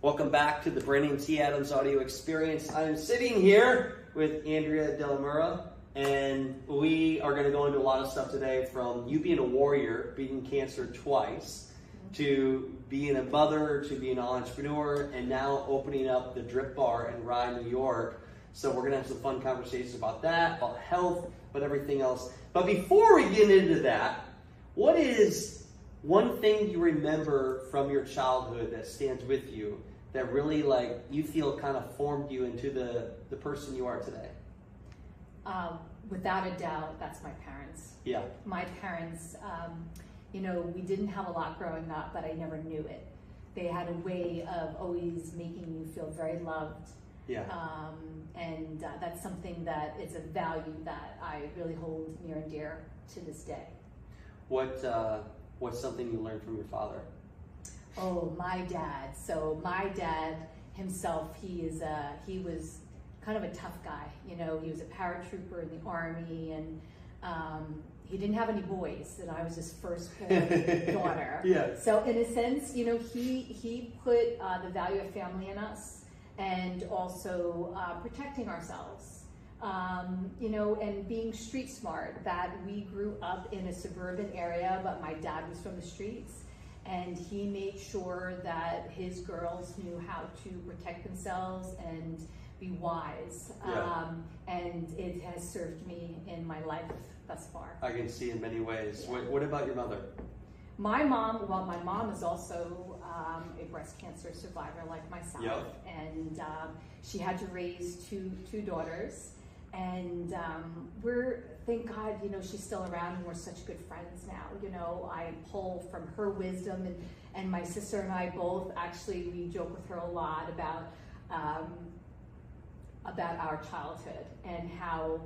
Welcome back to the Brandon T. Adams audio experience. I'm sitting here with Andrea, Della, Mura, and we are going to go into a lot of stuff today, from you being a warrior, beating cancer twice, to being a mother, to being an entrepreneur, and now opening up the Drip Bar in Rye, New York. So we're going to have some fun conversations about that, about health, but everything else. But before we get into that, what is one thing you remember from your childhood that stands with you, that really, like, you feel kind of formed you into the person you are today? Without a doubt, that's my parents. Yeah. My parents, we didn't have a lot growing up, but I never knew it. They had a way of always making you feel very loved. Yeah. And that's something that is a value that I really hold near and dear to this day. What's something you learned from your father? Oh, my dad. So my dad himself, he was kind of a tough guy. You know, he was a paratrooper in the Army, and he didn't have any boys, and I was his firstborn daughter. Yeah. So in a sense, he put the value of family in us, and also protecting ourselves. And being street smart, that we grew up in a suburban area, but my dad was from the streets, and he made sure that his girls knew how to protect themselves and be wise. Yeah. And it has served me in my life thus far. I can see in many ways. Yeah. What about your mother? My mom is also a breast cancer survivor like myself. Yep. And she had to raise two daughters. And thank God, she's still around, and we're such good friends now. I pull from her wisdom, and my sister and I both, actually, we joke with her a lot about our childhood and how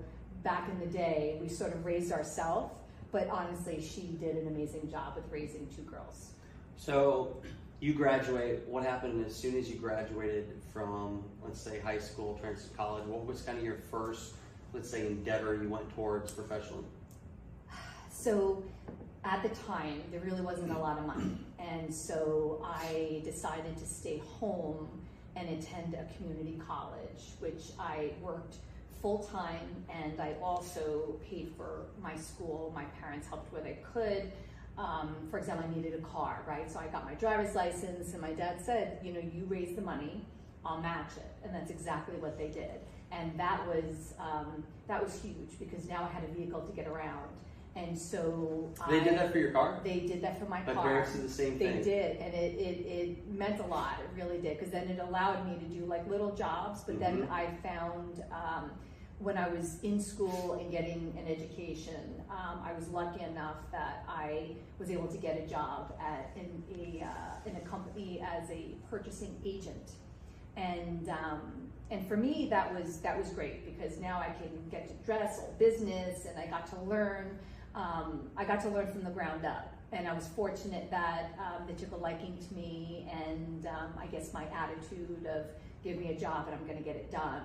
back in the day we sort of raised ourselves, but honestly, she did an amazing job with raising two girls. So you graduate. What happened as soon as you graduated from, let's say, high school, transferred to college? What was kind of your first, let's say, endeavor you went towards professionally? So at the time, there really wasn't a lot of money. And so I decided to stay home and attend a community college, which I worked full-time, and I also paid for my school. My parents helped where they could. For example, I needed a car, right? So I got my driver's license, and my dad said, you raise the money, I'll match it. And that's exactly what they did. And that was huge, because now I had a vehicle to get around. And so They did that for your car? They did that for my car. My parents did the same thing. They did, and it meant a lot. It really did, because then it allowed me to do like little jobs. But then I found, when I was in school and getting an education, I was lucky enough that I was able to get a job in a company as a purchasing agent. And for me, that was great, because now I can get to dress all business, and I got to learn. I got to learn from the ground up, and I was fortunate that they took a liking to me, and I guess my attitude of give me a job and I'm going to get it done.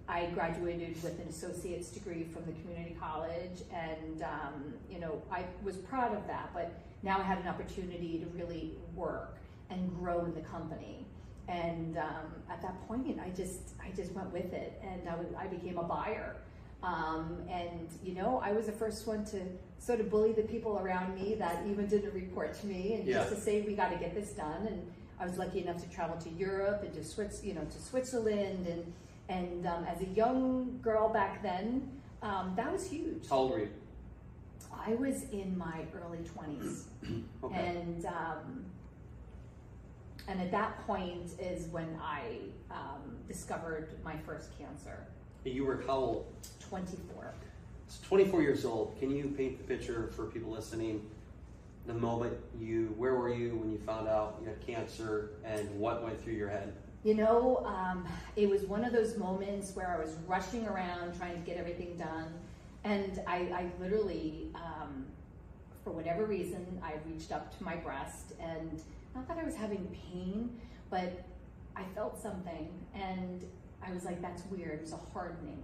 I graduated with an associate's degree from the community college, and I was proud of that. But now I had an opportunity to really work and grow in the company. And at that point, I just went with it, and I became a buyer. I was the first one to sort of bully the people around me that even didn't report to me, and just to say, we got to get this done. And I was lucky enough to travel to Europe and to Switzerland, and as a young girl back then, that was huge. How old were you? I was in my early 20s. Okay. And at that point is when I discovered my first cancer. You were how old? 24. So 24 years old. Can you paint the picture for people listening? The moment where were you when you found out you had cancer, and what went through your head? It was one of those moments where I was rushing around trying to get everything done. And I literally, for whatever reason, I reached up to my breast, and not that I was having pain, but I felt something, and I was like, that's weird. It was a hardening,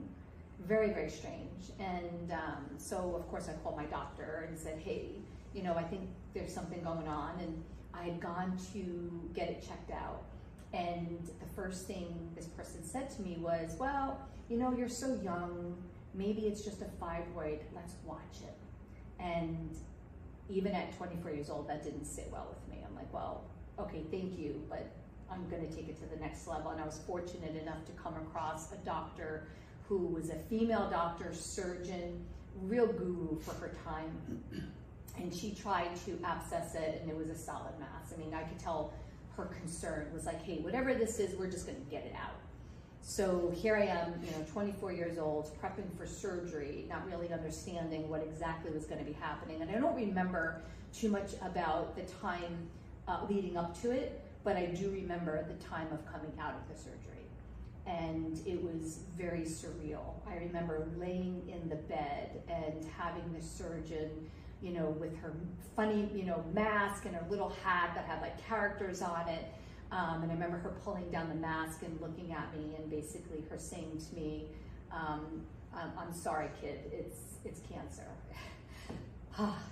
very, very strange. And so of course I called my doctor and said, hey, I think there's something going on. And I had gone to get it checked out, and the first thing this person said to me was, well, you know, you're so young, maybe it's just a fibroid, let's watch it. And even at 24 years old, that didn't sit well with me. I'm like, well, okay, thank you, but I'm gonna take it to the next level. And I was fortunate enough to come across a doctor who was a female doctor, surgeon, real guru for her time. And she tried to abscess it, and it was a solid mass. I mean, I could tell her concern was like, hey, whatever this is, we're just gonna get it out. So here I am, you know, 24 years old, prepping for surgery, not really understanding what exactly was gonna be happening. And I don't remember too much about the time leading up to it, but I do remember the time of coming out of the surgery. And it was very surreal. I remember laying in the bed and having the surgeon, you know, with her funny, you know, mask and her little hat that had like characters on it. And I remember her pulling down the mask and looking at me, and basically her saying to me, I'm sorry, kid, it's cancer.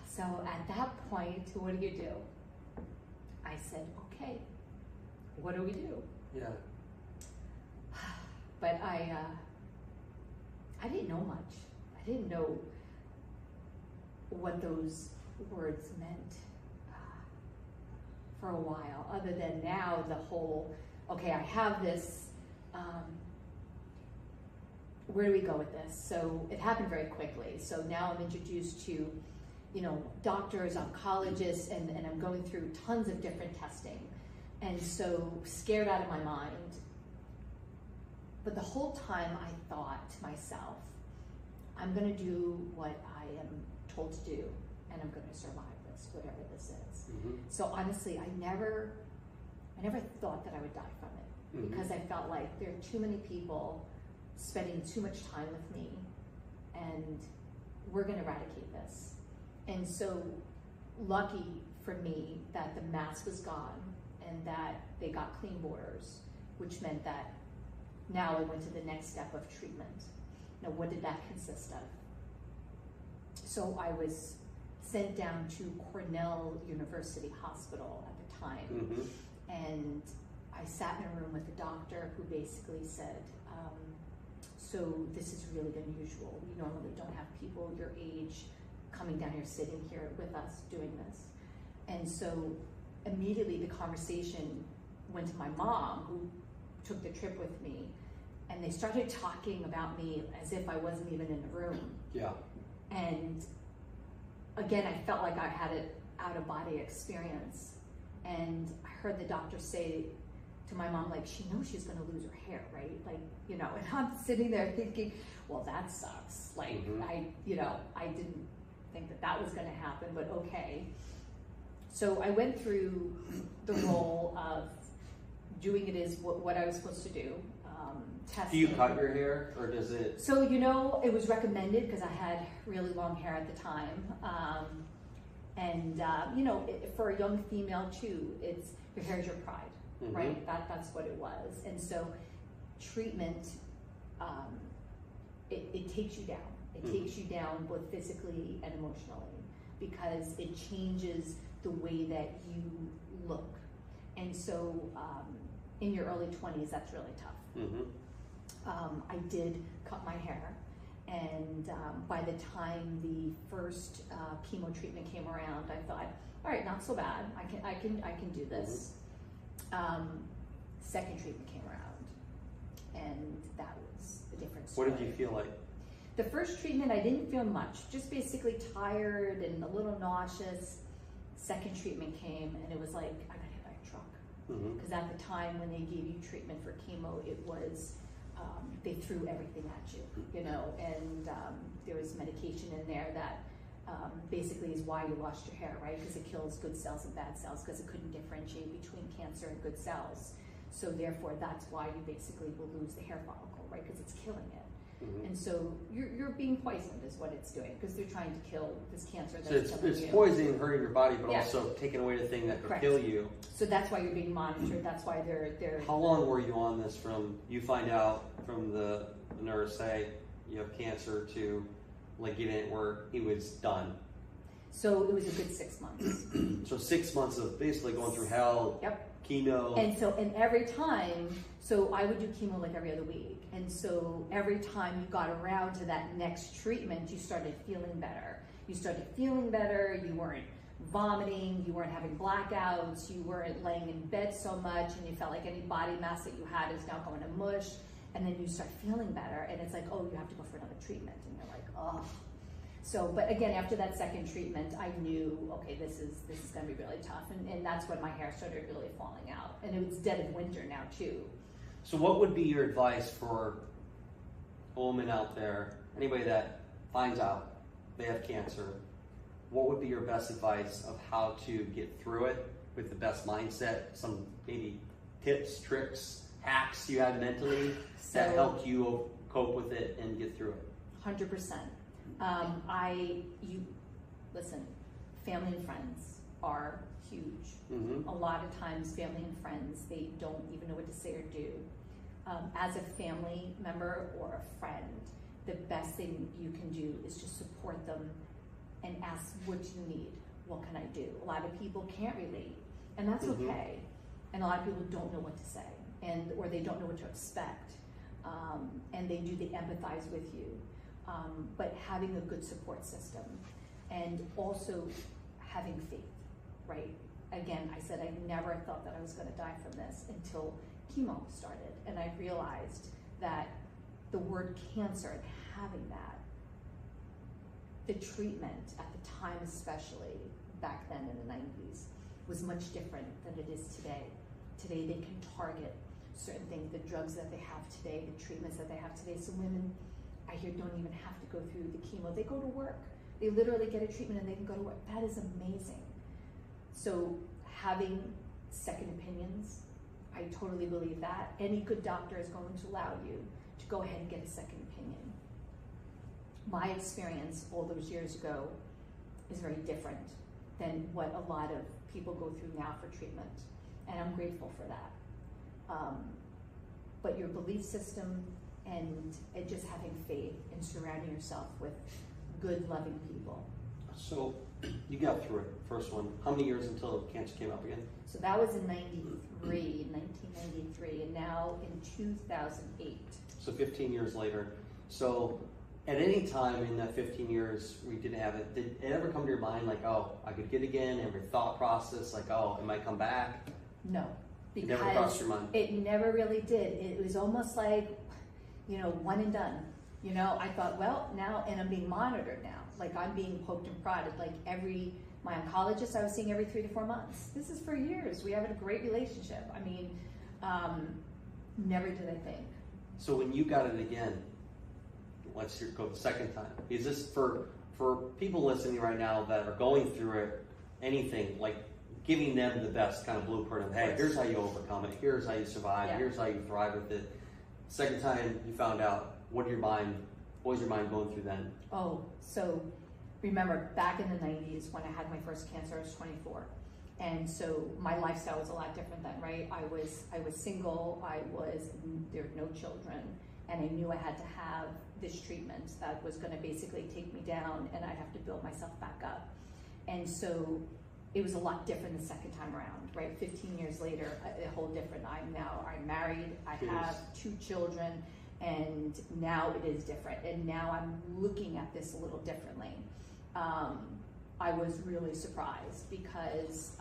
So at that point, what do? I said, okay, what do we do? Yeah. But I didn't know much. I didn't know what those words meant for a while, other than now the whole, okay, I have this, where do we go with this? So it happened very quickly. So now I'm introduced to, you know, doctors, oncologists, and I'm going through tons of different testing. And so scared out of my mind. But the whole time I thought to myself, I'm gonna do what I am told to do, and I'm gonna survive this, whatever this is. Mm-hmm. So honestly, I never thought that I would die from it, mm-hmm. because I felt like there are too many people spending too much time with me, and we're gonna eradicate this. And so lucky for me that the mass was gone and that they got clean borders, which meant that now I went to the next step of treatment. Now, what did that consist of? So I was sent down to Cornell University Hospital at the time, mm-hmm. and I sat in a room with a doctor who basically said, so this is really unusual. We normally don't have people your age coming down here, sitting here with us doing this. And so immediately the conversation went to my mom, who took the trip with me, and they started talking about me as if I wasn't even in the room. Yeah. And again, I felt like I had an out-of-body experience. And I heard the doctor say to my mom, like, she knows she's gonna lose her hair, right? Like, you know, and I'm sitting there thinking, well, that sucks. Like, mm-hmm. I didn't think that was gonna happen, but okay. So I went through the role of doing it as what I was supposed to do. Testing. Do you cut your hair, or does it? So, you know, it was recommended because I had really long hair at the time. You know, for a young female too, it's your hair is your pride, mm-hmm. right? That's what it was. And so treatment, it takes you down. It mm-hmm. takes you down both physically and emotionally, because it changes the way that you look. And so in your early 20s, that's really tough. Mm-hmm. I did cut my hair, and by the time the first chemo treatment came around, I thought, all right, not so bad. I can do this. Mm-hmm. Second treatment came around, and that was a different story. What did you feel like? The first treatment, I didn't feel much, just basically tired and a little nauseous. Second treatment came, and it was like I got hit by a truck. Because mm-hmm. at the time when they gave you treatment for chemo, it was they threw everything at you, you know, and there was medication in there that basically is why you lost your hair, right? Because it kills good cells and bad cells, because it couldn't differentiate between cancer and good cells. So therefore, that's why you basically will lose the hair follicle, right? Because it's killing it. Mm-hmm. And so you're being poisoned is what it's doing, because they're trying to kill this cancer that's killing you. So it's poisoning, hurting your body, but yeah. also taking away the thing that could Correct. kill you. So that's why you're being monitored. That's why they're. How long were you on this from you find out from the nurse say you have cancer to like getting it where he was done? So it was a good 6 months. So 6 months of basically going through hell, Yep. chemo. And every time, so I would do chemo like every other week. And so every time you got around to that next treatment, you started feeling better. You started feeling better, you weren't vomiting, you weren't having blackouts, you weren't laying in bed so much, and you felt like any body mass that you had is now going to mush. And then you start feeling better, and it's like, oh, you have to go for another treatment. And you're like, oh. So, but again, after that second treatment, I knew, okay, this is gonna be really tough. And that's when my hair started really falling out. And it was dead of winter now too. So what would be your advice for a woman out there, anybody that finds out they have cancer, what would be your best advice of how to get through it with the best mindset, some maybe tips, tricks, hacks you had mentally that helped you cope with it and get through it? 100%. Listen, family and friends are huge. Mm-hmm. A lot of times family and friends, they don't even know what to say or do. As a family member or a friend, the best thing you can do is just support them and ask, what do you need? What can I do? A lot of people can't relate, and that's Mm-hmm. okay. And a lot of people don't know what to say, or they don't know what to expect. And they empathize with you. But having a good support system, and also having faith, right? Again, I said I never thought that I was going to die from this until chemo started, and I realized that the word cancer and having that, the treatment at the time, especially back then in the 90s, was much different than it is today. Today they can target certain things, the drugs that they have today, the treatments that they have today. So women, I hear, don't even have to go through the chemo. They go to work. They literally get a treatment and they can go to work. That is amazing. So having second opinions, I totally believe that. Any good doctor is going to allow you to go ahead and get a second opinion. My experience all those years ago is very different than what a lot of people go through now for treatment. And I'm grateful for that. But your belief system and just having faith and surrounding yourself with good, loving people. So you got through it, first one. How many years until cancer came up again? So that was in 1993, and now in 2008. So 15 years later. So at any time in that 15 years we didn't have it, did it ever come to your mind like, oh, I could get it again? Every thought process like, oh, it might come back? No, It never crossed your mind? it never really did. It was almost like, one and done. I thought, well, now, and I'm being monitored now. Like, I'm being poked and prodded. Like, my oncologist I was seeing every 3 to 4 months. This is for years. We have a great relationship. I mean, never did I think. So when you got it again, let's go the second time. Is this for people listening right now that are going through it, anything, like giving them the best kind of blueprint of, hey, here's how you overcome it, here's how you survive, here's how you thrive with it. Second time you found out, what was your mind going through then? Oh, so remember back in the 90s when I had my first cancer, I was 24. And so my lifestyle was a lot different then, right? I was single, there were no children, and I knew I had to have this treatment that was gonna basically take me down and I'd have to build myself back up. And so it was a lot different the second time around, right? 15 years later, a whole different. I'm married, I have 2 children, and now it is different. And now I'm looking at this a little differently. I was really surprised because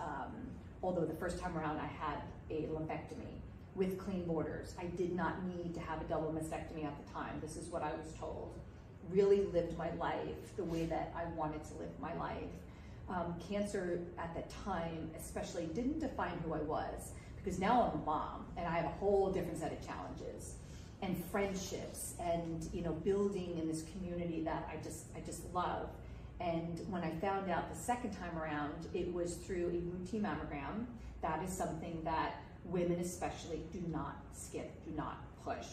although the first time around I had a lumpectomy with clean borders, I did not need to have a double mastectomy at the time. This is what I was told. Really lived my life the way that I wanted to live my life. Cancer at that time especially didn't define who I was, because now I'm a mom and I have a whole different set of challenges and friendships and building in this community that I just love. And when I found out the second time around, it was through a routine mammogram. That is something that women especially do not skip, do not push,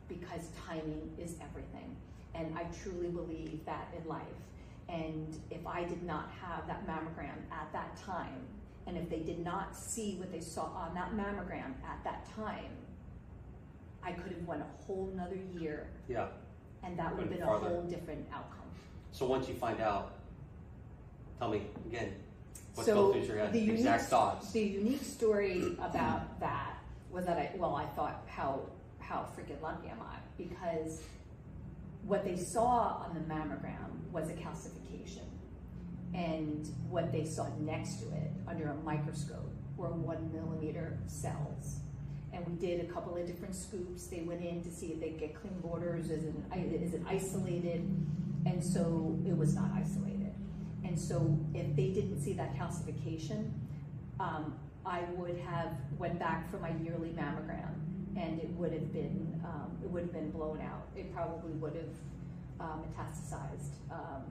because timing is everything. And I truly believe that in life. And if I did not have that mammogram at that time, and if they did not see what they saw on that mammogram at that time, I could have went a whole nother year. Yeah. And that would have been a whole different outcome. So once you find out, Tell me again. What's So going through your head? the Exact thoughts. The unique story about that was that I thought how freaking lucky am I, because what they saw on the mammogram was a calcification, and what they saw next to it under a microscope were 1 millimeter cells. And we did a couple of different scoops. They went in to see if they get clean borders. Is it isolated? And so it was not isolated. And so if they didn't see that calcification, I would have went back for my yearly mammogram, and it would have been blown out. It probably would have metastasized,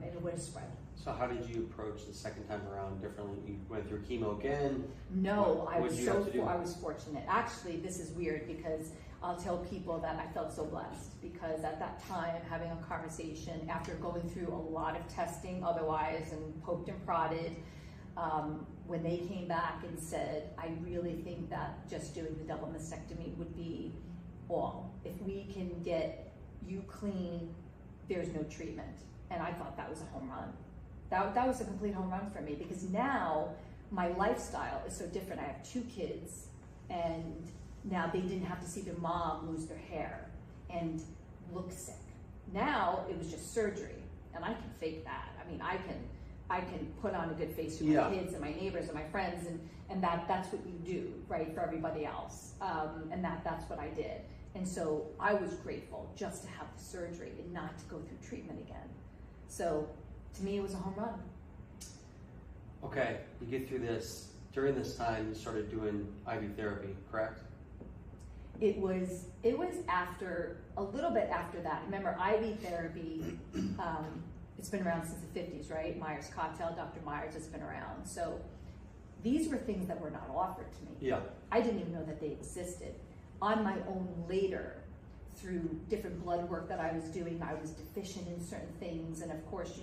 and it would have spread. So how did you approach the second time around differently? You went through chemo again? No, I was fortunate. Actually, this is weird because I'll tell people that I felt so blessed, because at that time, having a conversation after going through a lot of testing otherwise and poked and prodded, when they came back and said, I really think that just doing the double mastectomy would be all. If we can get you clean, there's no treatment. And I thought that was a home run. That was a complete home run for me, because now my lifestyle is so different. I have 2 kids, and now they didn't have to see their mom lose their hair and look sick. Now it was just surgery, and I can fake that. I mean, I can put on a good face for my kids and my neighbors and my friends, and that's what you do, right, for everybody else. And that's what I did. And so I was grateful just to have the surgery and not to go through treatment again. So to me, it was a home run. Okay, you get through this. During this time, you started doing IV therapy, correct? It was a little bit after that. Remember, IV therapy, it's been around since the 50s, right? Myers cocktail, Dr. Myers has been around. So these were things that were not offered to me. Yeah. I didn't even know that they existed. On my own later, through different blood work that I was doing, I was deficient in certain things. And of course,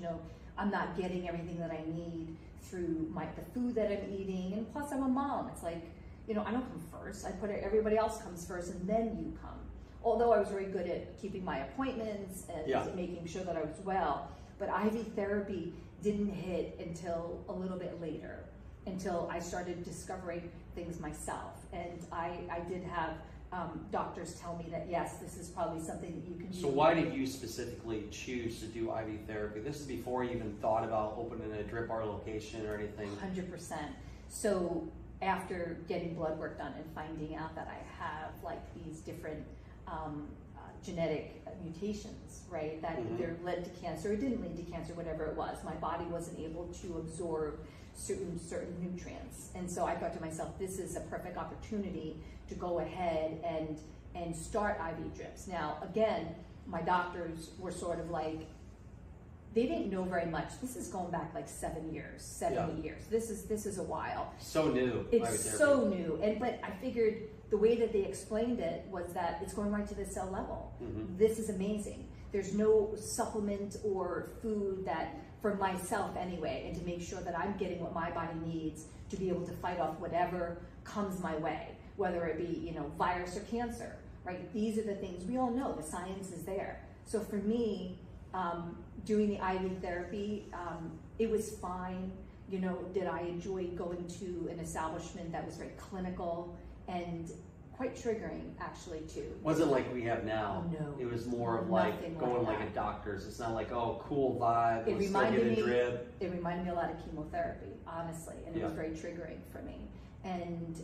I'm not getting everything that I need through the food that I'm eating. And plus I'm a mom. It's like, I don't come first. Everybody else comes first, and then you come. Although I was very good at keeping my appointments and making sure that I was well. But IV therapy didn't hit until a little bit later, until I started discovering things myself. And I did have doctors tell me that, yes, this is probably something that you can do. So why did you specifically choose to do IV therapy? This is before you even thought about opening a drip bar location or anything. 100%. So after getting blood work done and finding out that I have these different genetic mutations, right, that either led to cancer or didn't lead to cancer, whatever it was, my body wasn't able to absorb certain nutrients. And so I thought to myself, this is a perfect opportunity to go ahead and start IV drips. Now, again, my doctors were sort of they didn't know very much. This is going back 7 years, 7 years. This is a while. So new. It's so new. But I figured the way that they explained it was that it's going right to the cell level. This is amazing. There's no supplement or food that, for myself anyway, and to make sure that I'm getting what my body needs to be able to fight off whatever comes my way, whether it be, virus or cancer, right? These are the things we all know, the science is there. So for me, doing the IV therapy, it was fine. Did I enjoy going to an establishment that was very clinical and quite triggering, actually, too. Wasn't like we have now. Oh, no. It was more of Nothing going like a that. doctor's. It's not cool vibe. It reminded me drip. It reminded me a lot of chemotherapy, honestly, and it was very triggering for me. And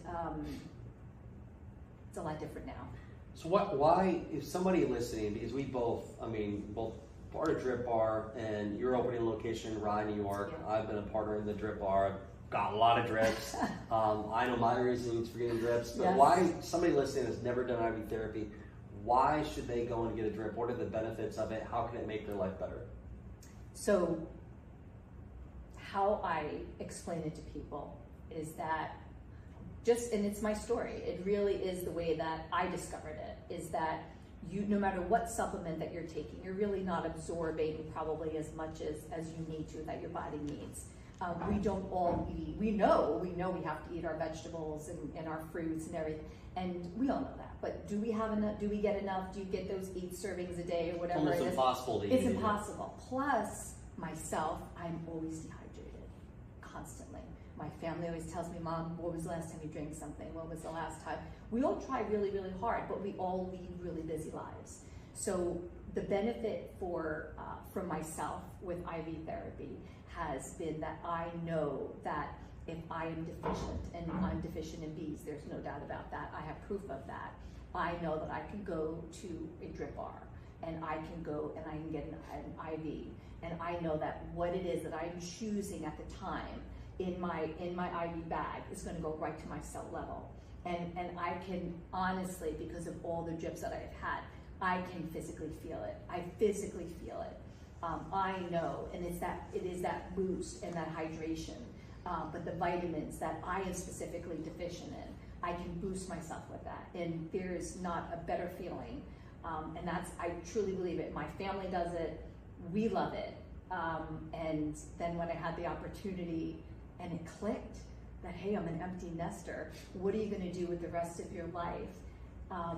it's a lot different now. So why, if somebody listening, because we both part of Drip Bar, and you're opening a location in Rye, New York. Yeah. I've been a partner in the Drip Bar. I've got a lot of drips. I know my reasons for getting drips, but why somebody listening has never done IV therapy, why should they go and get a drip? What are the benefits of it? How can it make their life better? So how I explain it to people is that and it's my story, it really is the way that I discovered it, is that no matter what supplement that you're taking, you're really not absorbing probably as much as you need to, that your body needs. We don't all eat, we know we have to eat our vegetables and our fruits and everything, and we all know that. But do we have enough? Do we get enough? Do you get those 8 servings a day or whatever? It's almost impossible to eat. It's impossible. Plus, myself, I'm always dehydrated. constantly. My family always tells me, Mom, what was the last time you drank something? When was the last time? We all try really, really hard, but we all lead really busy lives. So the benefit for myself with IV therapy has been that I know that if I am deficient, and I'm deficient in B's, there's no doubt about that, I have proof of that, I know that I can go to a drip bar, and I can go and I can get an IV, and I know that what it is that I'm choosing at the time in my IV bag is going to go right to my cell level, and I can honestly, because of all the drips that I've had, I can physically feel it. I physically feel it. I know, and it is that boost and that hydration, but the vitamins that I am specifically deficient in, I can boost myself with that, and there's not a better feeling, and I truly believe it. My family does it, we love it, and then when I had the opportunity and it clicked that, hey, I'm an empty nester, what are you going to do with the rest of your life? I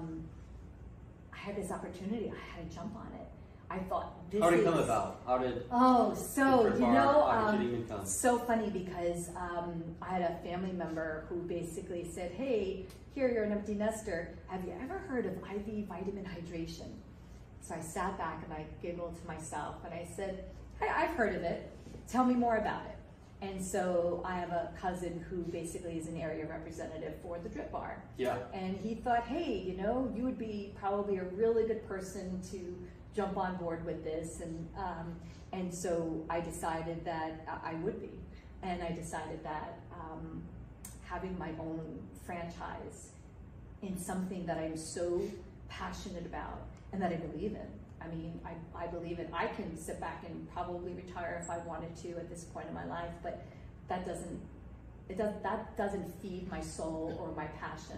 had this opportunity, I had to jump on it. I thought, this How did it come about? How did so the you know, even come? so funny because I had a family member who basically said, hey, here, you're an empty nester, have you ever heard of IV vitamin hydration? So I sat back and I giggled to myself and I said, hey, I've heard of it, tell me more about it. And so I have a cousin who basically is an area representative for the Drip Bar. Yeah. And he thought, hey, you know, you would be probably a really good person to jump on board with this. And so I decided that I would be. And I decided that having my own franchise in something that I'm so passionate about and that I believe in. I mean, I believe it. I can sit back and probably retire if I wanted to at this point in my life, but that doesn't feed my soul or my passion.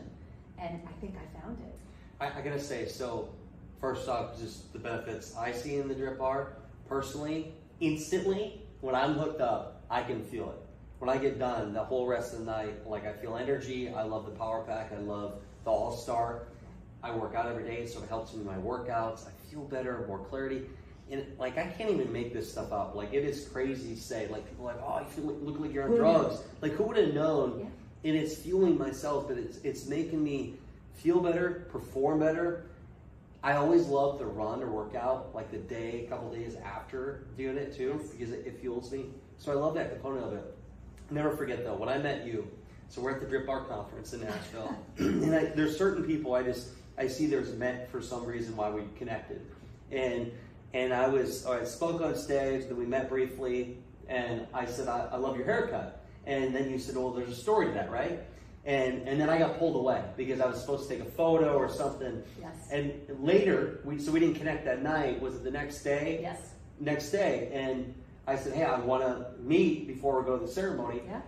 And I think I found it. I gotta say, so first off, just the benefits I see in the Drip Bar, personally, instantly, when I'm hooked up, I can feel it. When I get done, the whole rest of the night, like I feel energy, I love the Power Pack, I love the All-Star. I work out every day, so it helps me in my workouts. I feel better, more clarity. And like, I can't even make this stuff up. Like, it is crazy to say. Like, people are like, oh, you look like you're on drugs. Like, who would have known? Yeah. And it's fueling my cells, but it's making me feel better, perform better. I always love to run or work out, like the day, a couple days after doing it too, because it fuels me. So I love that component of it. Never forget though, when I met you, so we're at the Drip Bar conference in Nashville, and there's certain people I see there's meant for some reason why we connected. And I spoke on stage, then we met briefly, and I said, I love your haircut. And then you said, well, there's a story to that, right? And then I got pulled away because I was supposed to take a photo or something. Yes. And later, so we didn't connect that night. Was it the next day? Yes. Next day. And I said, hey, I want to meet before we go to the ceremony. Yeah.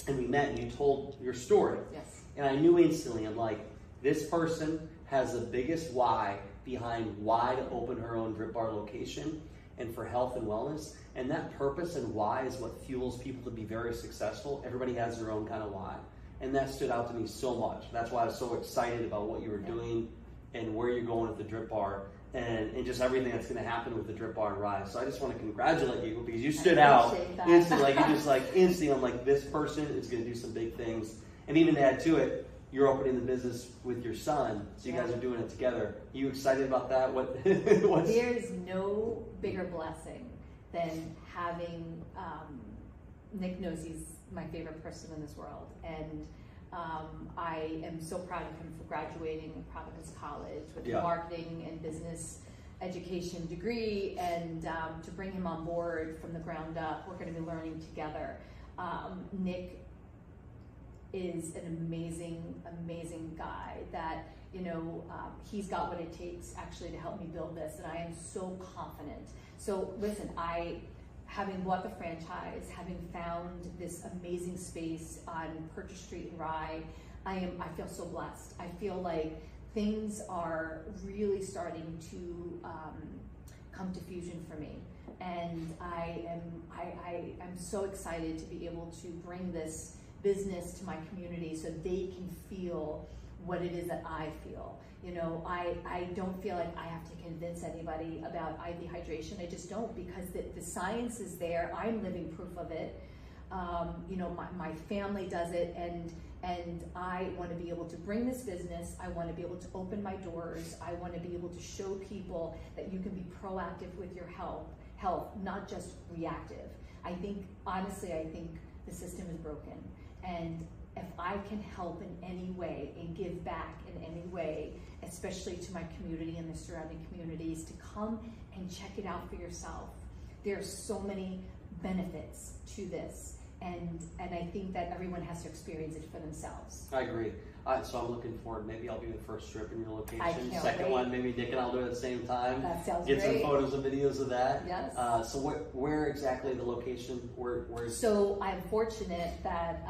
And we met and you told your story. Yes. And I knew instantly, I'm like, this person has the biggest why behind why to open her own Drip Bar location and for health and wellness. And that purpose and why is what fuels people to be very successful. Everybody has their own kind of why. And that stood out to me so much. That's why I was so excited about what you were doing and where you're going with the Drip Bar and just everything that's going to happen with the Drip Bar and Rise. So I just want to congratulate you because you stood out instantly. Like, you just like instantly, I'm like, this person is going to do some big things. And even to add to it, you're opening the business with your son, so you guys are doing it together. Are you excited about that? There's no bigger blessing than having Nick knows he's my favorite person in this world, and I am so proud of him for graduating from Providence College with a marketing and business education degree, and to bring him on board from the ground up. We're going to be learning together. Nick is an amazing guy that, you know, he's got what it takes actually to help me build this, and I am so confident. So listen, having bought the franchise, having found this amazing space on Purchase Street in Rye, I feel so blessed. I feel like things are really starting to come to fusion for me, and I am so excited to be able to bring this business to my community so they can feel what it is that I feel. You know, I don't feel like I have to convince anybody about IV hydration. I just don't, because the science is there. I'm living proof of it. You know, my family does it, and I want to be able to bring this business. I want to be able to open my doors. I want to be able to show people that you can be proactive with your health, not just reactive. I think, honestly, I think the system is broken. And if I can help in any way and give back in any way, especially to my community and the surrounding communities, to come and check it out for yourself. There are so many benefits to this. And I think that everyone has to experience it for themselves. I agree. So I'm looking forward. Maybe I'll be the first trip in your location. I can't Second wait. one, maybe Nick and I'll do it at the same time. That sounds Get great. some photos and videos of that. Yes. So where exactly the location? Where's? So I'm fortunate that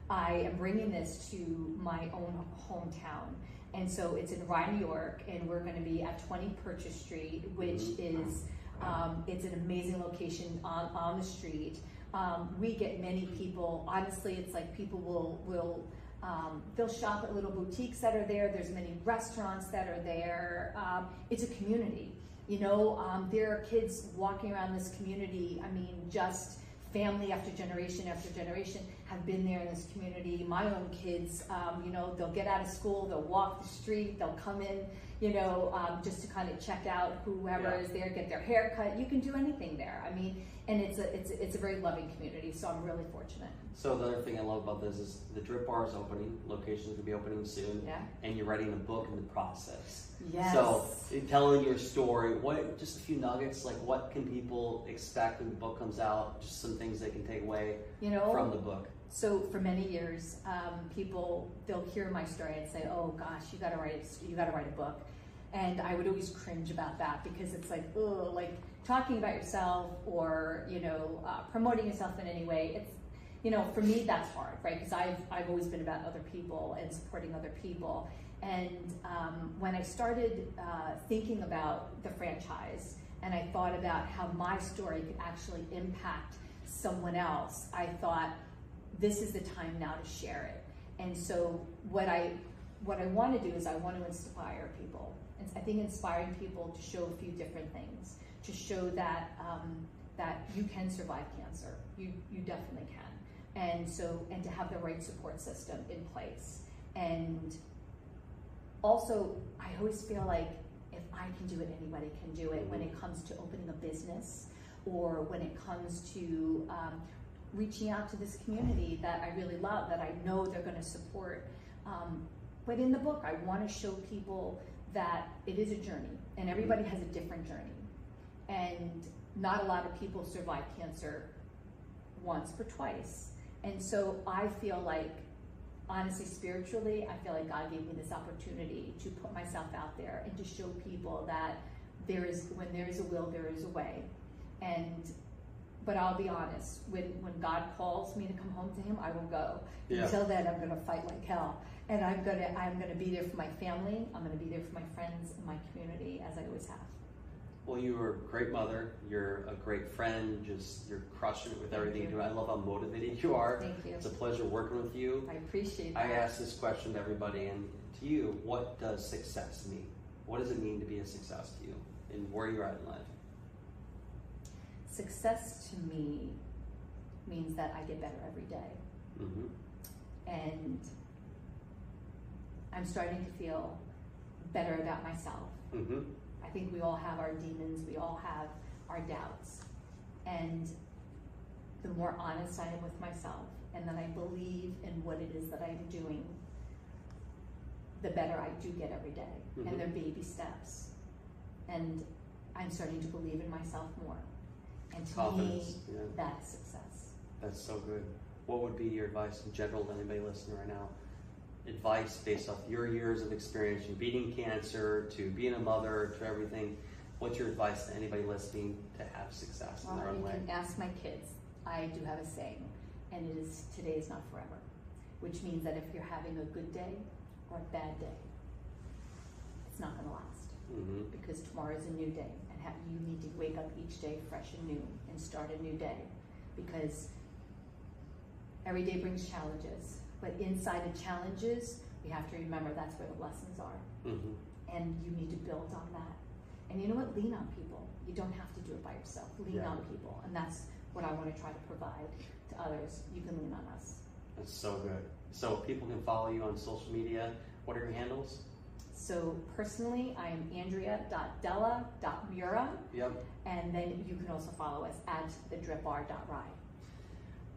I am bringing this to my own hometown. And so it's in Rye, New York, and we're going to be at 20 Purchase Street, which is, it's an amazing location on the street. We get many people, honestly, it's like people will they'll shop at little boutiques that are there. There's many restaurants that are there. It's a community. You know, there are kids walking around this community. I mean, just family after generation have been there in this community. My own kids, you know, they'll get out of school, they'll walk the street, they'll come in, you know, just to kind of check out whoever is there, get their hair cut. You can do anything there. I mean, and it's a very loving community, so I'm really fortunate. So the other thing I love about this is the Drip Bar is opening, locations will be opening soon, and you're writing a book in the process. Yes. So in telling your story, just a few nuggets, like what can people expect when the book comes out? Just some things they can take away, you know, from the book. So for many years, they'll hear my story and say, "Oh gosh, you got to write a book," and I would always cringe about that because it's like, oh, like talking about yourself or you know promoting yourself in any way. It's, you know, for me that's hard, right? Because I've always been about other people and supporting other people. And when I started thinking about the franchise, and I thought about how my story could actually impact someone else, I thought, this is the time now to share it. And so what I want to do is I want to inspire people. And I think inspiring people to show a few different things, to show that that you can survive cancer. You definitely can. And to have the right support system in place. And also, I always feel like if I can do it, anybody can do it when it comes to opening a business or when it comes to reaching out to this community that I really love, that I know they're going to support. But in the book, I want to show people that it is a journey and everybody has a different journey. And not a lot of people survive cancer once or twice. And so I feel like, honestly, spiritually, I feel like God gave me this opportunity to put myself out there and to show people that when there is a will, there is a way. But I'll be honest, when God calls me to come home to Him, I will go. Yeah. Until then, I'm going to fight like hell, and I'm going to be there for my family. I'm going to be there for my friends and my community, as I always have. Well, you are a great mother. You're a great friend. You're crushing it with everything you do. I love how motivated you are. Thank you. It's a pleasure working with you. I appreciate that. I ask this question to everybody, and to you, what does success mean? What does it mean to be a success to you, and where you're at in life? Success to me means that I get better every day. Mm-hmm. And I'm starting to feel better about myself. Mm-hmm. I think we all have our demons, we all have our doubts. And the more honest I am with myself and that I believe in what it is that I'm doing, the better I do get every day. Mm-hmm. And they're baby steps. And I'm starting to believe in myself more. And to me, that's success. That's so good. What would be your advice in general to anybody listening right now? Advice based off your years of experience from beating cancer to being a mother to everything. What's your advice to anybody listening to have success in their own way? You can ask my kids. I do have a saying, and it is, today is not forever, which means that if you're having a good day or a bad day, it's not going to last. Mm-hmm. Because tomorrow is a new day, and you need to wake up each day fresh and new and start a new day, because every day brings challenges, but inside the challenges we have to remember that's where the lessons are. Mm-hmm. And you need to build on that. And you know what, lean on people. You don't have to do it by yourself. Lean on people, and that's what I want to try to provide to others, you can lean on us. That's so good. So people can follow you on social media. What are your handles? So personally, I am Andrea.Della.Mura. Yep. And then you can also follow us at thedripbar.ride.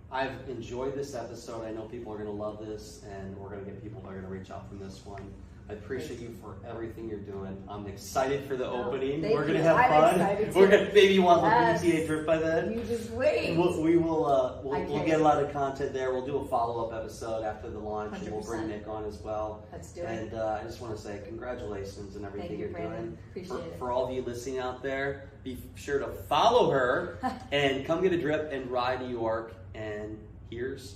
I've enjoyed this episode. I know people are going to love this, and we're going to get people that are going to reach out from this one. I appreciate you for everything you're doing. I'm excited for the opening. We're going to have fun. We're going to maybe want the PTA drip by then. You just wait. We'll get a lot of content there. We'll do a follow-up episode after the launch, 100%. And we'll bring Nick on as well. Let's do it. And I just want to say congratulations on everything you're doing. Appreciate it. For all of you listening out there, be sure to follow her and come get a drip and ride New York. And here's